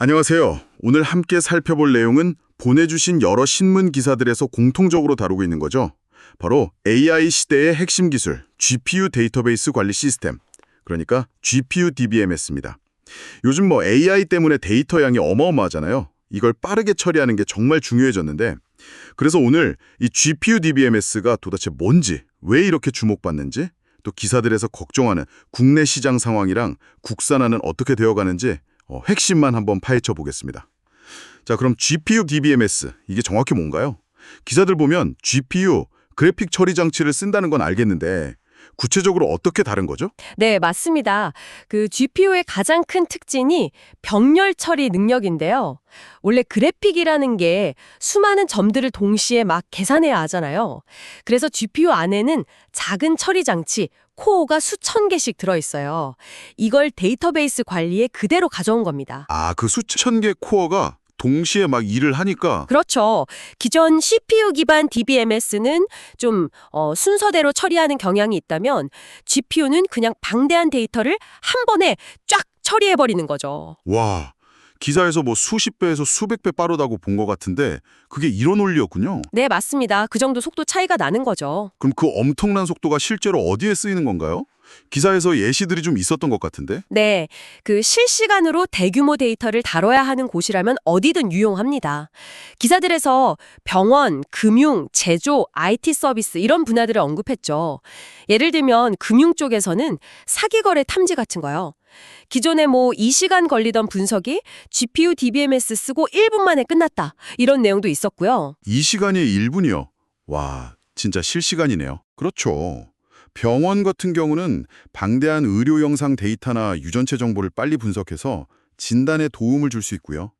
안녕하세요. 오늘 함께 살펴볼 내용은 보내주신 여러 신문 기사들에서 공통적으로 다루고 있는 거죠. 바로 AI 시대의 핵심 기술, GPU 데이터베이스 관리 시스템, 그러니까 GPU DBMS입니다. 요즘 AI 때문에 데이터 양이 어마어마하잖아요. 이걸 빠르게 처리하는 게 정말 중요해졌는데, 그래서 오늘 이 GPU DBMS가 도대체 뭔지, 왜 이렇게 주목받는지, 또 기사들에서 걱정하는 국내 시장 상황이랑 국산화는 어떻게 되어가는지 핵심만 한번 파헤쳐 보겠습니다. 자, 그럼 GPU DBMS, 이게 정확히 뭔가요? 기사들 보면 GPU, 그래픽 처리 장치를 쓴다는 건 알겠는데 구체적으로 어떻게 다른 거죠? 네, 맞습니다. GPU의 가장 큰 특징이 병렬 처리 능력인데요. 원래 그래픽이라는 게 수많은 점들을 동시에 막 계산해야 하잖아요. 그래서 GPU 안에는 작은 처리 장치, 코어가 수천 개씩 들어있어요. 이걸 데이터베이스 관리에 그대로 가져온 겁니다. 아, 그 수천 개 코어가 동시에 막 일을 하니까. 그렇죠. 기존 CPU 기반 DBMS는 좀 순서대로 처리하는 경향이 있다면 GPU는 그냥 방대한 데이터를 한 번에 쫙 처리해버리는 거죠. 와, 기사에서 수십 배에서 수백 배 빠르다고 본 것 같은데 그게 이런 원리였군요. 네, 맞습니다. 그 정도 속도 차이가 나는 거죠. 그럼 그 엄청난 속도가 실제로 어디에 쓰이는 건가요? 기사에서 예시들이 좀 있었던 것 같은데. 네, 실시간으로 대규모 데이터를 다뤄야 하는 곳이라면 어디든 유용합니다. 기사들에서 병원, 금융, 제조, IT 서비스 이런 분야들을 언급했죠. 예를 들면 금융 쪽에서는 사기 거래 탐지 같은 거요. 기존에 2시간 걸리던 분석이 GPU DBMS 쓰고 1분 만에 끝났다. 이런 내용도 있었고요. 이 시간이 1분이요. 와, 진짜 실시간이네요. 그렇죠. 병원 같은 경우는 방대한 의료 영상 데이터나 유전체 정보를 빨리 분석해서 진단에 도움을 줄 수 있고요.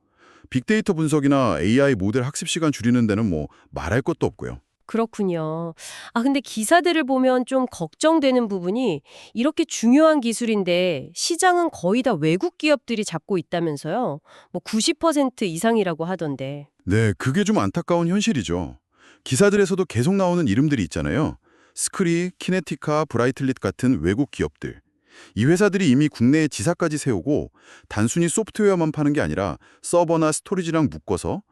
빅데이터 분석이나 AI 모델 학습 시간 줄이는 데는 말할 것도 없고요. 그렇군요. 근데 기사들을 보면 좀 걱정되는 부분이 이렇게 중요한 기술인데 시장은 거의 다 외국 기업들이 잡고 있다면서요. 90% 이상이라고 하던데. 네, 그게 좀 안타까운 현실이죠. 기사들에서도 계속 나오는 이름들이 있잖아요. 스크리, 키네티카, 브라이틀릿 같은 외국 기업들. 이 회사들이 이미 국내에 지사까지 세우고 단순히 소프트웨어만 파는 게 아니라 서버나 스토리지랑 묶어서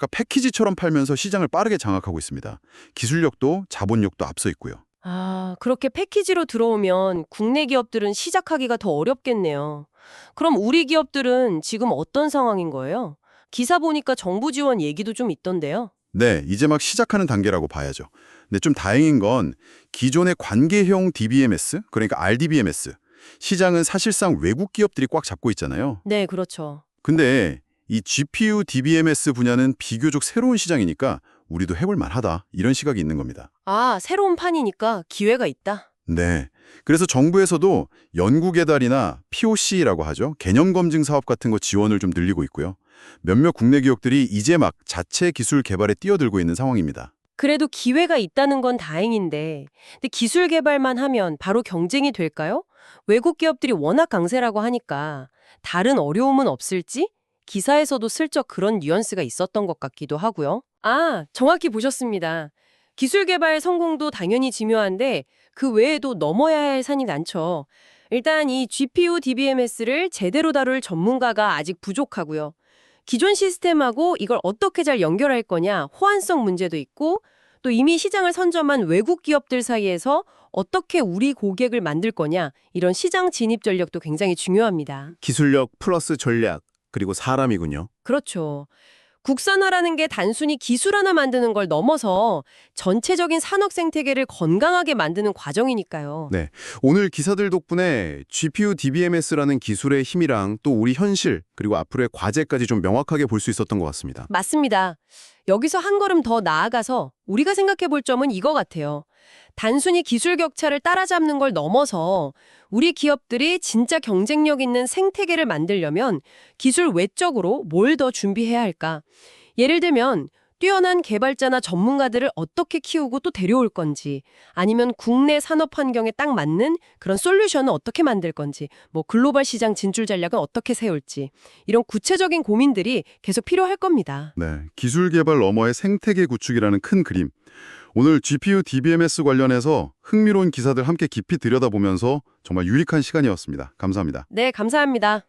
패키지처럼 팔면서 시장을 빠르게 장악하고 있습니다. 기술력도 자본력도 앞서 있고요. 그렇게 패키지로 들어오면 국내 기업들은 시작하기가 더 어렵겠네요. 그럼 우리 기업들은 지금 어떤 상황인 거예요? 기사 보니까 정부 지원 얘기도 좀 있던데요. 네, 이제 막 시작하는 단계라고 봐야죠. 근데 좀 다행인 건 기존의 관계형 DBMS, 그러니까 RDBMS, 시장은 사실상 외국 기업들이 꽉 잡고 있잖아요. 네, 그렇죠. 근데 이 GPU DBMS 분야는 비교적 새로운 시장이니까 우리도 해볼 만하다, 이런 시각이 있는 겁니다. 새로운 판이니까 기회가 있다. 네. 그래서 정부에서도 연구개발이나 POC라고 하죠. 개념검증 사업 같은 거 지원을 좀 늘리고 있고요. 몇몇 국내 기업들이 이제 막 자체 기술 개발에 뛰어들고 있는 상황입니다. 그래도 기회가 있다는 건 다행인데, 근데 기술 개발만 하면 바로 경쟁이 될까요? 외국 기업들이 워낙 강세라고 하니까 다른 어려움은 없을지? 기사에서도 슬쩍 그런 뉘앙스가 있었던 것 같기도 하고요. 정확히 보셨습니다. 기술 개발 성공도 당연히 중요한데 그 외에도 넘어야 할 산이 많죠. 일단 이 GPU DBMS를 제대로 다룰 전문가가 아직 부족하고요. 기존 시스템하고 이걸 어떻게 잘 연결할 거냐, 호환성 문제도 있고, 또 이미 시장을 선점한 외국 기업들 사이에서 어떻게 우리 고객을 만들 거냐, 이런 시장 진입 전략도 굉장히 중요합니다. 기술력 플러스 전략, 그리고 사람이군요. 그렇죠. 국산화라는 게 단순히 기술 하나 만드는 걸 넘어서 전체적인 산업 생태계를 건강하게 만드는 과정이니까요. 네, 오늘 기사들 덕분에 GPU DBMS라는 기술의 힘이랑 또 우리 현실, 그리고 앞으로의 과제까지 좀 명확하게 볼 수 있었던 것 같습니다. 맞습니다. 여기서 한 걸음 더 나아가서 우리가 생각해 볼 점은 이거 같아요. 단순히 기술 격차를 따라잡는 걸 넘어서 우리 기업들이 진짜 경쟁력 있는 생태계를 만들려면 기술 외적으로 뭘 더 준비해야 할까? 예를 들면 뛰어난 개발자나 전문가들을 어떻게 키우고 또 데려올 건지, 아니면 국내 산업 환경에 딱 맞는 그런 솔루션을 어떻게 만들 건지, 글로벌 시장 진출 전략은 어떻게 세울지, 이런 구체적인 고민들이 계속 필요할 겁니다. 네, 기술 개발 너머의 생태계 구축이라는 큰 그림. 오늘 GPU DBMS 관련해서 흥미로운 기사들 함께 깊이 들여다보면서 정말 유익한 시간이었습니다. 감사합니다. 네, 감사합니다.